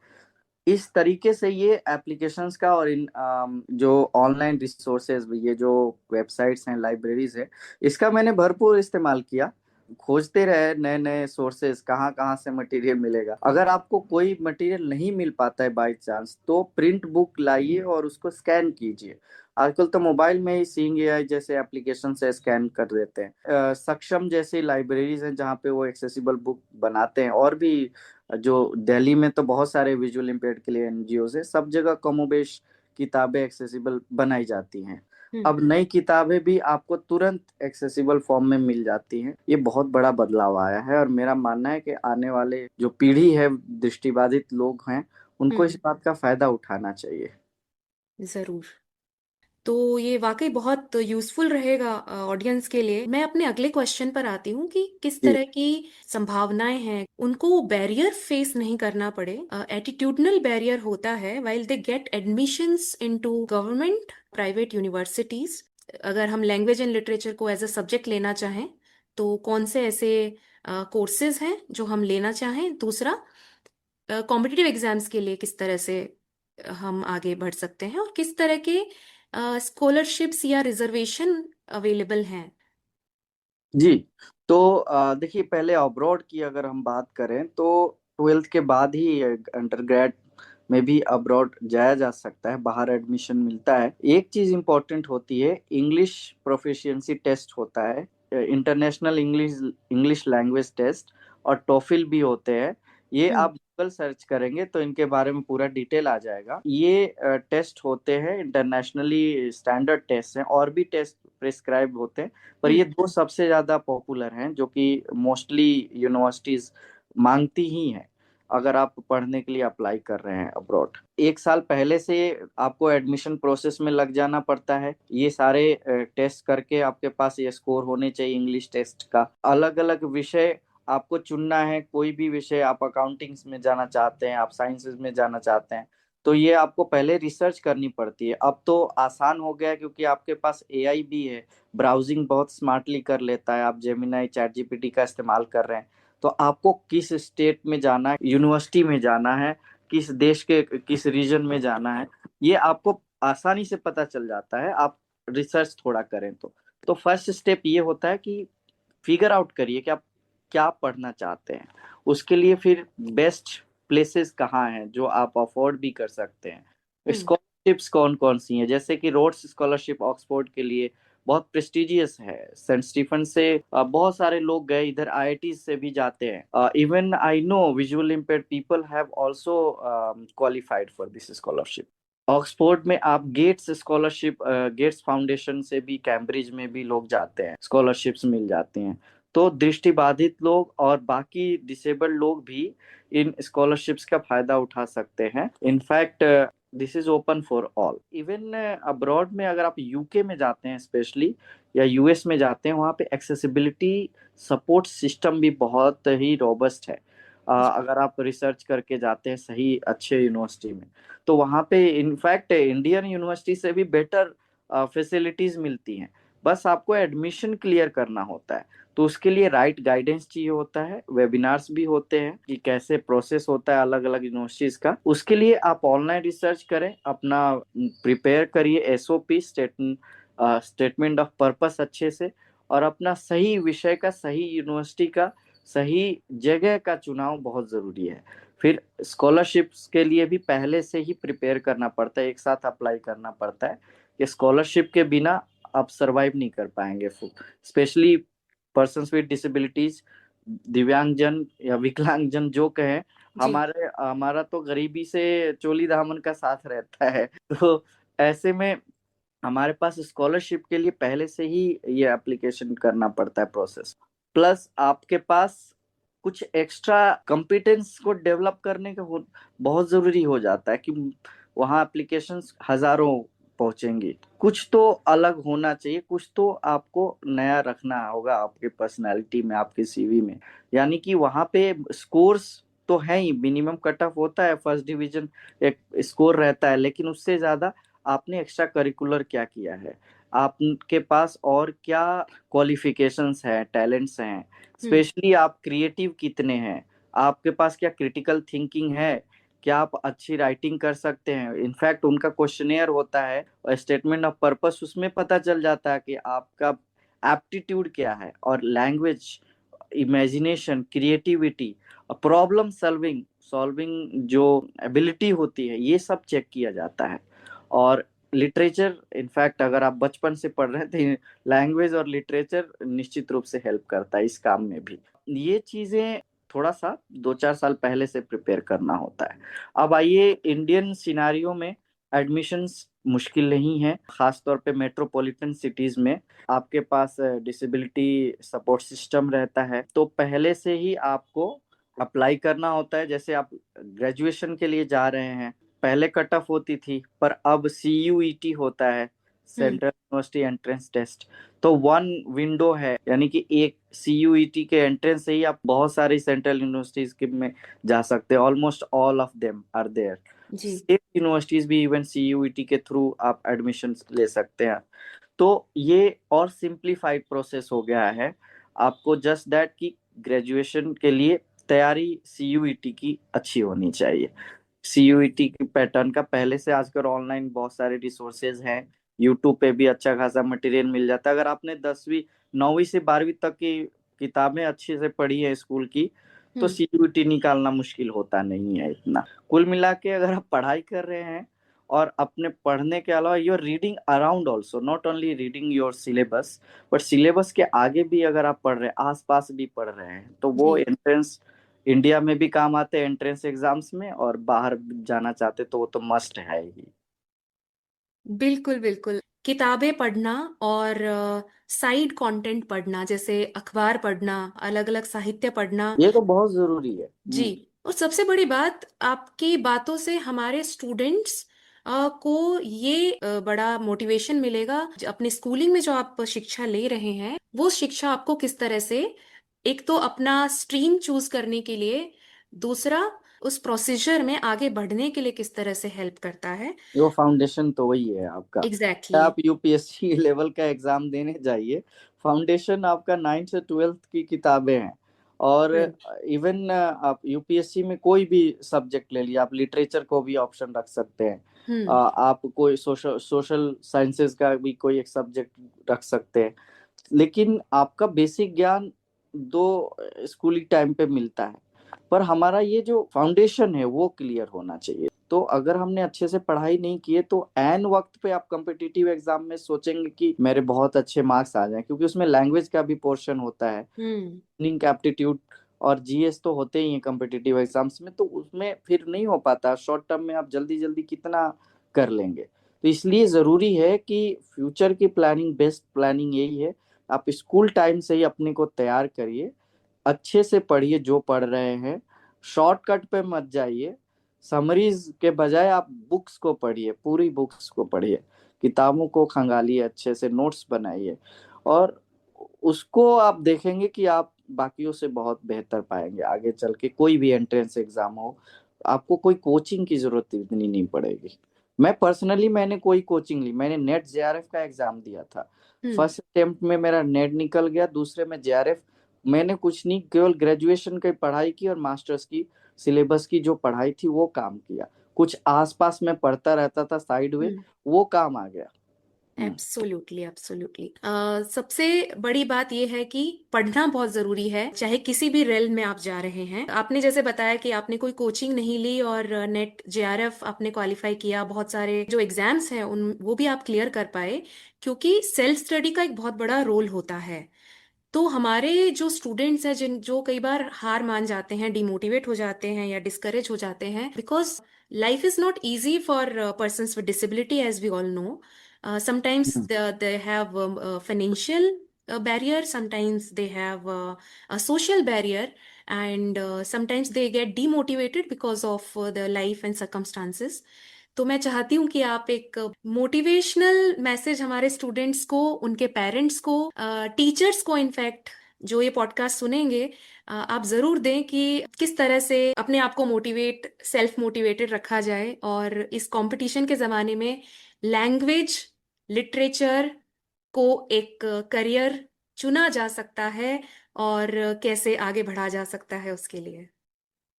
इस तरीके से ये एप्लीकेशंस का और इन जो ऑनलाइन रिसोर्सेज, ये जो वेबसाइट्स हैं, लाइब्रेरीज है, इसका मैंने भरपूर इस्तेमाल किया। खोजते रहे नए नए सोर्सेज, कहाँ कहाँ से मटेरियल मिलेगा। अगर आपको कोई मटेरियल नहीं मिल पाता है बाय चांस, तो प्रिंट बुक लाइए और उसको स्कैन कीजिए। आजकल तो मोबाइल में ही सीइंग एआई जैसे एप्लीकेशन से स्कैन कर देते हैं। सक्षम जैसी लाइब्रेरीज हैं जहाँ पे वो एक्सेसिबल बुक बनाते हैं, और भी जो दिल्ली में तो बहुत सारे विजुअल इम्पेयर्ड के लिए एनजीओ है, सब जगह कमोबेश किताबें एक्सेसिबल बनाई जाती हैं। हम्म। अब नई किताबें भी आपको तुरंत एक्सेसिबल फॉर्म में मिल जाती हैं। ये बहुत बड़ा बदलाव आया है, और मेरा मानना है कि आने वाले जो पीढ़ी है, दृष्टिबाधित लोग हैं, उनको इस हम्म। बात का फायदा उठाना चाहिए। जरूर। तो ये वाकई बहुत यूजफुल रहेगा ऑडियंस के लिए। मैं अपने अगले क्वेश्चन पर आती हूँ कि किस जी। तरह की संभावनाएं हैं उनको बैरियर फेस नहीं करना पड़े। एटीट्यूडनल बैरियर होता है while they get admissions into government private universities. अगर हम लैंग्वेज एंड लिटरेचर को एज अ सब्जेक्ट लेना चाहें तो कौन से ऐसे कोर्सेज हैं जो हम लेना चाहें। दूसरा, कॉम्पिटिटिव एग्जाम्स के लिए किस तरह से हम आगे बढ़ सकते हैं और किस तरह के स्कॉलरशिप्स या रिजर्वेशन अवेलेबल हैं। जी। तो देखिए, पहले अब्रॉड की अगर हम बात करें तो 12th के बाद ही अंडरग्रेड में भी अब्रॉड जाया जा सकता है, बाहर एडमिशन मिलता है। एक चीज इंपॉर्टेंट होती है, इंग्लिश प्रोफिशिएंसी टेस्ट होता है, international English English language test, और टोफिल भी होते हैं। ये हम्म। आप गूगल सर्च करेंगे तो इनके बारे में पूरा डिटेल आ जाएगा। ये टेस्ट होते हैं, इंटरनेशनली स्टैंडर्ड टेस्ट हैं, और भी टेस्ट प्रिस्क्राइब होते हैं, पर ये हम्म। दो सबसे ज्यादा पॉपुलर हैं जो कि मोस्टली यूनिवर्सिटीज मांगती ही हैं अगर आप पढ़ने के लिए अप्लाई कर रहे हैं अब्रॉड। एक साल पहले से आपको एडमिशन प्रोसेस में लग जाना पड़ता है। ये सारे टेस्ट करके आपके पास ये स्कोर होने चाहिए। इंग्लिश टेस्ट का अलग अलग विषय आपको चुनना है, कोई भी विषय, आप अकाउंटिंग्स में जाना चाहते हैं, आप साइंसेज में जाना चाहते हैं, तो ये आपको पहले रिसर्च करनी पड़ती है। अब तो आसान हो गया है क्योंकि आपके पास एआई भी है, ब्राउजिंग बहुत स्मार्टली कर लेता है। आप जेमिनाई, चैट जीपीटी का इस्तेमाल कर रहे हैं, तो आपको किस स्टेट में जाना है, यूनिवर्सिटी में जाना है, किस देश के किस रीजन में जाना है, ये आपको आसानी से पता चल जाता है, आप रिसर्च थोड़ा करें तो फर्स्ट स्टेप ये होता है कि फिगर आउट करिए कि आप क्या पढ़ना चाहते हैं। उसके लिए फिर बेस्ट प्लेसेस कहाँ हैं जो आप अफोर्ड भी कर सकते हैं। हम्म। स्कॉलरशिप्स कौन कौन सी हैं, जैसे कि रोड्स स्कॉलरशिप ऑक्सफोर्ड के लिए बहुत प्रेस्टिजियस है। सेंट स्टीफन से बहुत सारे लोग गए, इधर आईआईटी से भी जाते हैं। Even I know visual impaired people have also qualified for this scholarship. Oxford में आप गेट्स स्कॉलरशिप, गेट्स फाउंडेशन से भी, कैम्ब्रिज में भी लोग जाते हैं, स्कॉलरशिप्स मिल जाती हैं। तो दृष्टिबाधित लोग और बाकी डिसेबल्ड लोग भी इन स्कॉलरशिप्स का फायदा उठा सकते हैं। In fact this is open for all. Even abroad में अगर आप यूके में जाते हैं स्पेशली, या यूएस में जाते हैं, वहाँ पे एक्सेसिबिलिटी सपोर्ट सिस्टम भी बहुत ही रोबस्ट है। अगर आप रिसर्च करके जाते हैं सही अच्छे यूनिवर्सिटी में, तो वहाँ पे इनफैक्ट इंडियन यूनिवर्सिटी से भी बेटर फैसिलिटीज मिलती हैं। बस आपको एडमिशन क्लियर करना होता है। तो उसके लिए राइट गाइडेंस चाहिए होता है, वेबिनार्स भी होते हैं कि कैसे प्रोसेस होता है अलग अलग यूनिवर्सिटीज का। उसके लिए आप ऑनलाइन रिसर्च करें, अपना प्रिपेयर करिए एसओपी, स्टेटमेंट ऑफ पर्पस अच्छे से, और अपना सही विषय का, सही यूनिवर्सिटी का, सही जगह का चुनाव बहुत जरूरी है। फिर स्कॉलरशिप्स के लिए भी पहले से ही प्रिपेयर करना पड़ता है, एक साथ अप्लाई करना पड़ता है कि स्कॉलरशिप के बिना आप सरवाइव नहीं कर पाएंगे। स्पेशली पर्सन्स विद डिसेबिलिटीज, दिव्यांगजन या विकलांगजन जो कहें, जी। हमारा तो गरीबी से चोली दामन का साथ रहता है। तो ऐसे में हमारे पास स्कॉलरशिप के लिए पहले से ही ये एप्लीकेशन करना पड़ता है प्रोसेस। प्लस आपके पास कुछ एक्स्ट्रा कॉम्पिटेंस को डेवलप करने का बहुत जरूरी हो जाता है कि वहाँ एप्लीकेशंस हजारों पहुंचेंगी। कुछ तो अलग होना चाहिए, कुछ तो आपको नया रखना होगा आपके पर्सनालिटी में, आपके सीवी में। यानी कि वहाँ पे स्कोर्स तो है ही, मिनिमम कट ऑफ होता है, फर्स्ट डिवीजन एक स्कोर रहता है, लेकिन उससे ज्यादा आपने एक्स्ट्रा करिकुलर क्या किया है, आपके पास और क्या क्वालिफिकेशंस हैं, टैलेंट्स हैं, स्पेशली आप क्रिएटिव कितने हैं, आपके पास क्या क्रिटिकल थिंकिंग है, क्या आप अच्छी राइटिंग कर सकते हैं। इनफैक्ट उनका क्वेश्चनेयर होता है और स्टेटमेंट ऑफ पर्पस, उसमें पता चल जाता है कि आपका एप्टीट्यूड क्या है, और language, imagination, creativity, problem solving solving जो एबिलिटी होती है, ये सब चेक किया जाता है। और लिटरेचर, इनफैक्ट अगर आप बचपन से पढ़ रहे थे, लैंग्वेज और लिटरेचर निश्चित रूप से हेल्प करता है इस काम में भी। ये चीजें थोड़ा सा 2-4 साल पहले से प्रिपेयर करना होता है। अब आइए, इंडियन सिनारियो में एडमिशन्स मुश्किल नहीं है, खास तौर पे मेट्रोपॉलिटन सिटीज में। आपके पास डिसेबिलिटी सपोर्ट सिस्टम रहता है, तो पहले से ही आपको अप्लाई करना होता है। जैसे आप ग्रेजुएशन के लिए जा रहे हैं, पहले कट ऑफ होती थी, पर अब सीयूईटी होता है, सेंट्रल यूनिवर्सिटी एंट्रेंस टेस्ट। तो वन विंडो है, यानी कि एक सीयूईटी के एंट्रेंस से ही आप बहुत सारी सेंट्रल यूनिवर्सिटीज के में जा सकते हैं। Almost all of them are there. जी। स्टेट यूनिवर्सिटीज भी इवन सीयूईटी के थ्रू आप एडमिशन ले सकते हैं। तो ये और सिंप्लीफाइड प्रोसेस हो गया है। आपको जस्ट दैट कि ग्रेजुएशन के लिए तैयारी सीयूईटी की अच्छी होनी चाहिए। सीयूईटी की पैटर्न का पहले से आजकल ऑनलाइन बहुत सारे रिसोर्सेज हैं, यूट्यूब पे भी अच्छा खासा मटेरियल मिल जाता है। अगर आपने 10वीं 9वीं से 12वीं तक की किताबें अच्छे से पढ़ी है स्कूल की, तो सीयूईटी निकालना मुश्किल होता नहीं है इतना। कुल मिला के अगर आप पढ़ाई कर रहे हैं और अपने पढ़ने के अलावा your reading around also, not only reading your syllabus, but syllabus के आगे भी अगर आप पढ़ रहे हैं, आसपास भी पढ़ रहे हैं, तो वो जी। एंट्रेंस इंडिया में भी काम आते हैं एंट्रेंस एग्जाम्स में, और बाहर जाना चाहते तो वो तो मस्ट है ही। बिल्कुल, बिल्कुल। किताबें पढ़ना और साइड कंटेंट पढ़ना, जैसे अखबार पढ़ना, अलग-अलग साहित्य पढ़ना। ये तो बहुत जरूरी है। जी। और सबसे बड़ी बात, आपकी बातों से हमारे स्टूडेंट्स को ये बड़ा मोटिवेशन मिलेगा। अपने स्कूलिंग में जो आप शिक्षा ले रहे हैं, वो शिक्षा आपको किस तरह से, एक तो अपना स्ट्रीम चूज करने के लिए, दूसरा उस प्रोसीजर में आगे बढ़ने के लिए किस तरह से हेल्प करता है। वो फाउंडेशन तो वही है आपका। एग्जैक्टली। आप यूपीएससी लेवल का एग्जाम देने जाइए, फाउंडेशन आपका 9th से 12th की किताबें हैं। और राइट। इवन आप यूपीएससी में कोई भी सब्जेक्ट ले लिया, आप लिटरेचर को भी ऑप्शन रख सकते हैं। हम्म। आप कोई सोशल सोशल साइंसेज का भी कोई एक सब्जेक्ट रख सकते हैं। लेकिन आपका बेसिक ज्ञान दो स्कूली टाइम पे मिलता है, पर हमारा ये जो फाउंडेशन है वो क्लियर होना चाहिए। तो अगर हमने अच्छे से पढ़ाई नहीं की है, तो एन वक्त पे आप कम्पिटिटिव एग्जाम में सोचेंगे कि मेरे बहुत अच्छे मार्क्स आ जाएं, क्योंकि उसमें लैंग्वेज का भी पोर्शन होता है, हम्म। रीजनिंग एप्टीट्यूड और जीएस तो होते ही हैं कम्पिटिटिव एग्जाम्स में। तो उसमें फिर नहीं हो पाता, शॉर्ट टर्म में आप जल्दी जल्दी कितना कर लेंगे। तो इसलिए जरूरी है कि फ्यूचर की प्लानिंग, बेस्ट प्लानिंग यही है, आप स्कूल टाइम से ही अपने को तैयार करिए, अच्छे से पढ़िए जो पढ़ रहे हैं, शॉर्टकट पे मत जाइए। समरीज के बजाय आप बुक्स को पढ़िए, पूरी बुक्स को पढ़िए, किताबों को खंगालिए, अच्छे से नोट्स बनाइए, और उसको आप देखेंगे कि आप बाकियों से बहुत बेहतर पाएंगे आगे चल के। कोई भी एंट्रेंस एग्जाम हो, आपको कोई कोचिंग की जरूरत इतनी नहीं पड़ेगी। मैं पर्सनली मैंने कोई कोचिंग ली, मैंने नेट जेआरएफ का एग्जाम दिया था। हम्म। फर्स्ट अटेम्प्ट में मेरा नेट निकल गया, दूसरे में जेआरएफ। मैंने कुछ नहीं, केवल ग्रेजुएशन की पढ़ाई की और मास्टर्स की सिलेबस की जो पढ़ाई थी वो काम किया। कुछ आसपास में पढ़ता रहता था साइड में, हम्म। वो काम आ गया। Absolutely absolutely. सबसे बड़ी बात यह है कि पढ़ना बहुत जरूरी है, चाहे किसी भी रेल में आप जा रहे हैं। आपने जैसे बताया कि आपने कोई कोचिंग नहीं ली और नेट जेआरएफ आपने क्वालिफाई किया, बहुत सारे जो एग्जाम्स हैं उन वो भी आप क्लियर कर पाए, क्योंकि सेल्फ स्टडी का एक बहुत बड़ा रोल होता है। तो हमारे जो स्टूडेंट्स हैं जिन जो कई बार हार मान जाते हैं, डिमोटिवेट हो जाते हैं या डिस्करेज हो जाते हैं, because life is not easy for persons with disability, as we all know. Sometimes hmm. they have financial barrier, sometimes they have a social barrier, and sometimes they get demotivated because of the life and circumstances. तो मैं चाहती हूँ कि आप एक motivational message हमारे students को, उनके पेरेंट्स को, टीचर्स को, इनफैक्ट जो ये पॉडकास्ट सुनेंगे, आप जरूर दें कि किस तरह से अपने आप को सेल्फ मोटिवेटेड रखा जाए, और इस कंपटीशन के जमाने में लैंग्वेज, लिटरेचर को एक करियर चुना जा सकता है, और कैसे आगे बढ़ा जा सकता है उसके लिए।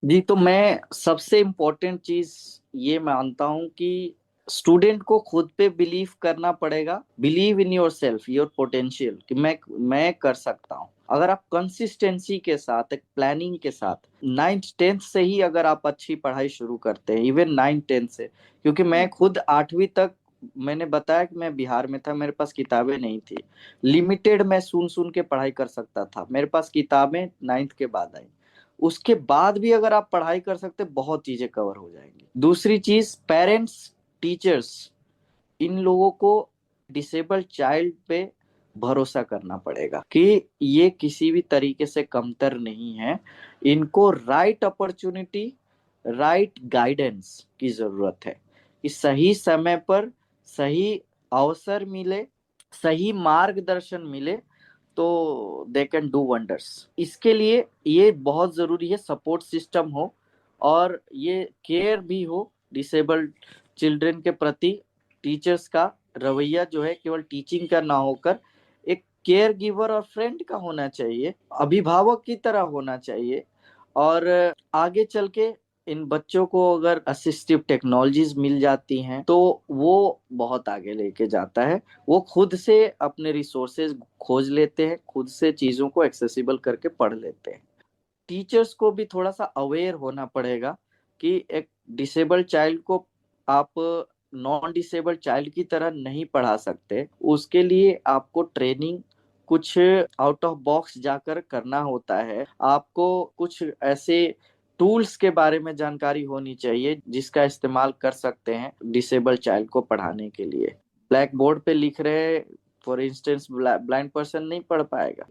जी, तो मैं सबसे इम्पोर्टेंट चीज ये मानता हूँ कि स्टूडेंट को खुद पे बिलीव करना पड़ेगा। Believe in your self, your potential, कि मैं कर सकता हूँ। अगर आप कंसिस्टेंसी के साथ, एक प्लानिंग के साथ, 9th 10th से ही अगर आप अच्छी पढ़ाई शुरू करते हैं, इवन 9th 10th से, क्योंकि मैं खुद 8वीं तक, मैंने बताया कि मैं बिहार में था, मेरे पास किताबें नहीं थी, लिमिटेड, मैं सुन सुन के पढ़ाई कर सकता था। मेरे पास किताबें 9th के बाद आई। उसके बाद भी अगर आप पढ़ाई कर सकते, बहुत चीजें कवर हो जाएंगी। दूसरी चीज, पेरेंट्स, टीचर्स, इन लोगों को डिसेबल्ड चाइल्ड पे भरोसा करना पड़ेगा कि ये किसी भी तरीके से कमतर नहीं है। इनको राइट अपॉर्चुनिटी, राइट गाइडेंस की जरूरत है, कि सही समय पर सही अवसर मिले, सही मार्गदर्शन मिले, तो दे कैन डू वंडर्स। इसके लिए ये बहुत जरूरी है सपोर्ट सिस्टम हो, और ये केयर भी हो डिसेबल्ड चिल्ड्रन के प्रति। टीचर्स का रवैया जो है केवल टीचिंग का ना होकर एक केयर गिवर और फ्रेंड का होना चाहिए, अभिभावक की तरह होना चाहिए। और आगे चल के इन बच्चों को अगर असिस्टिव टेक्नोलॉजीज मिल जाती हैं तो वो बहुत आगे लेके जाता है। वो खुद से अपने रिसोर्सेज खोज लेते हैं, खुद से चीजों को एक्सेसिबल करके पढ़ लेते हैं। टीचर्स को भी थोड़ा सा अवेयर होना पड़ेगा कि एक डिसेबल्ड चाइल्ड को आप नॉन डिसेबल्ड चाइल्ड की तरह नहीं पढ़ा सकते। उसके लिए आपको ट्रेनिंग कुछ आउट ऑफ बॉक्स जाकर करना होता है। आपको कुछ ऐसे टूल्स के बारे में जानकारी होनी चाहिए जिसका इस्तेमाल कर सकते हैं डिसेबल्ड चाइल्ड को पढ़ाने के लिए। ब्लैक बोर्ड पे लिख रहे, फॉर इंस्टेंस, ब्लाइंड पर्सन नहीं पढ़ पाएगा।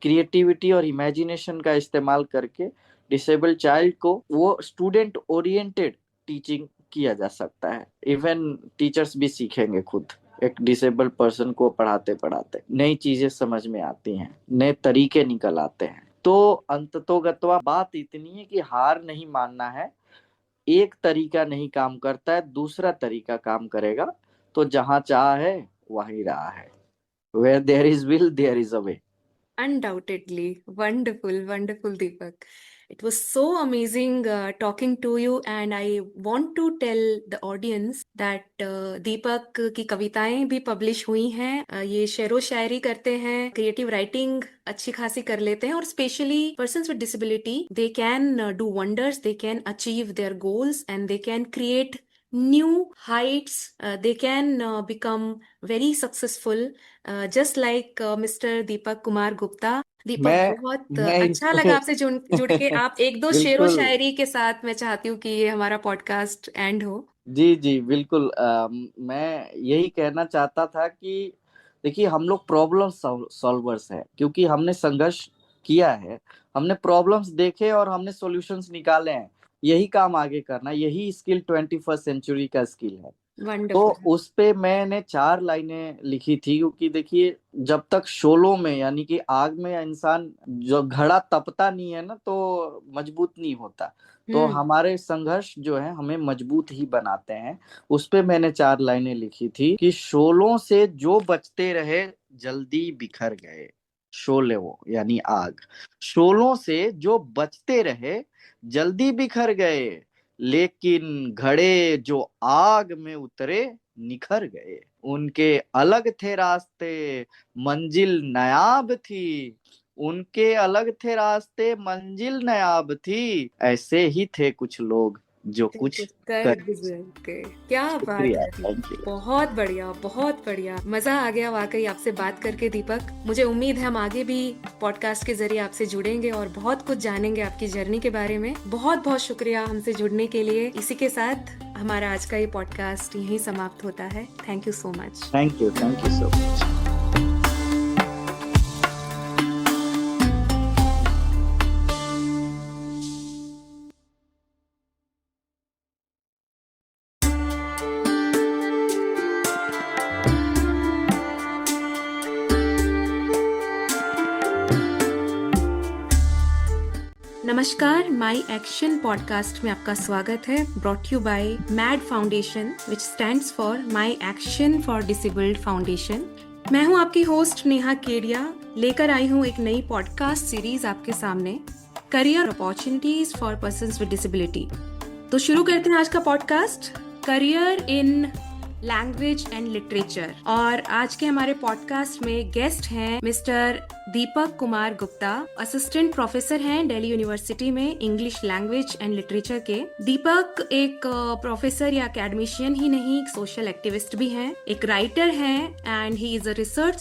क्रिएटिविटी और इमेजिनेशन का इस्तेमाल करके डिसेबल्ड चाइल्ड को वो स्टूडेंट ओरिएंटेड टीचिंग किया जा सकता है। इवन टीचर्स भी सीखेंगे खुद। एक डिसेबल्ड पर्सन को पढ़ाते पढ़ाते नई चीजें समझ में आती हैं, नए तरीके निकल आते हैं। तो अंततोगत्वा बात इतनी है कि हार नहीं मानना है। एक तरीका नहीं काम करता है, दूसरा तरीका काम करेगा। तो जहां चाह है वहीं राह है। Where there is will, there is a way. Undoubtedly. Wonderful, wonderful, Deepak. It was so amazing talking to you, and I want to tell the audience that दीपक की कविताएं भी पब्लिश हुई हैं। ये शेरो शायरी करते हैं, क्रिएटिव राइटिंग अच्छी खासी कर लेते हैं, और specially persons with disability, they can do wonders, they can achieve their goals, and they can create new heights. They can become very successful, just like Mr. Deepak Kumar Gupta. दीपक, मैं बहुत मैं अच्छा लगा आपसे जुड़ के। आप एक दो शेरो बिल्कुल। शायरी के साथ मैं चाहती हूँ कि ये हमारा पॉडकास्ट एंड हो। जी जी बिल्कुल। मैं यही कहना चाहता था कि देखिए, हम लोग प्रॉब्लम सॉल्वर्स हैं, क्योंकि हमने संघर्ष किया है, हमने प्रॉब्लम्स देखे और हमने सॉल्यूशंस निकाले हैं। यही काम आगे करना, यही स्किल 21st सेंचुरी का स्किल है। तो वंडरफुल। उस पे मैंने 4 लाइनें लिखी थी, क्योंकि देखिए जब तक शोलों में यानी कि आग में इंसान जो घड़ा तपता नहीं है ना तो मजबूत नहीं होता। तो हम्म। हमारे संघर्ष जो है हमें मजबूत ही बनाते हैं। उस पे मैंने 4 लाइनें लिखी थी कि शोलों से जो बचते रहे जल्दी बिखर गए। शोले वो यानी आग, शोलों से जो बचते रहे जल्दी बिखर गए, लेकिन घड़े जो आग में उतरे निखर गए। उनके अलग थे रास्ते, मंजिल नायाब थी। उनके अलग थे रास्ते, मंजिल नायाब थी। ऐसे ही थे कुछ लोग जो जो कुछ कुछ कर कर। गुजर गए। क्या बात शुक्रिया, है थैंक दीपक, यू। बहुत बढ़िया, बहुत बढ़िया, मजा आ गया वाकई आपसे बात करके दीपक। मुझे उम्मीद है हम आगे भी पॉडकास्ट के जरिए आपसे जुड़ेंगे और बहुत कुछ जानेंगे आपकी जर्नी के बारे में। बहुत बहुत शुक्रिया हमसे जुड़ने के लिए। इसी के साथ हमारा आज का ये पॉडकास्ट यहीं समाप्त होता है। Thank you so much. Thank you so much. नमस्कार, माई एक्शन पॉडकास्ट में आपका स्वागत है। Brought you by MAD foundation which stands for my action for disabled foundation. मैं हूं आपकी होस्ट नेहा केडिया, लेकर आई हूं एक नई पॉडकास्ट सीरीज आपके सामने, career opportunities for persons with disability. तो शुरू करते हैं आज का podcast, career in language and literature. और आज के हमारे पॉडकास्ट में गेस्ट हैं mister Deepak Kumar Gupta, assistant professor हैं दिल्ली यूनिवर्सिटी में इंग्लिश लैंग्वेज एंड लिटरेचर के। दीपक एक प्रोफेसर या एकेडमिशियन ही नहीं, एक सोशल एक्टिविस्ट भी हैं, एक राइटर हैं and he is a research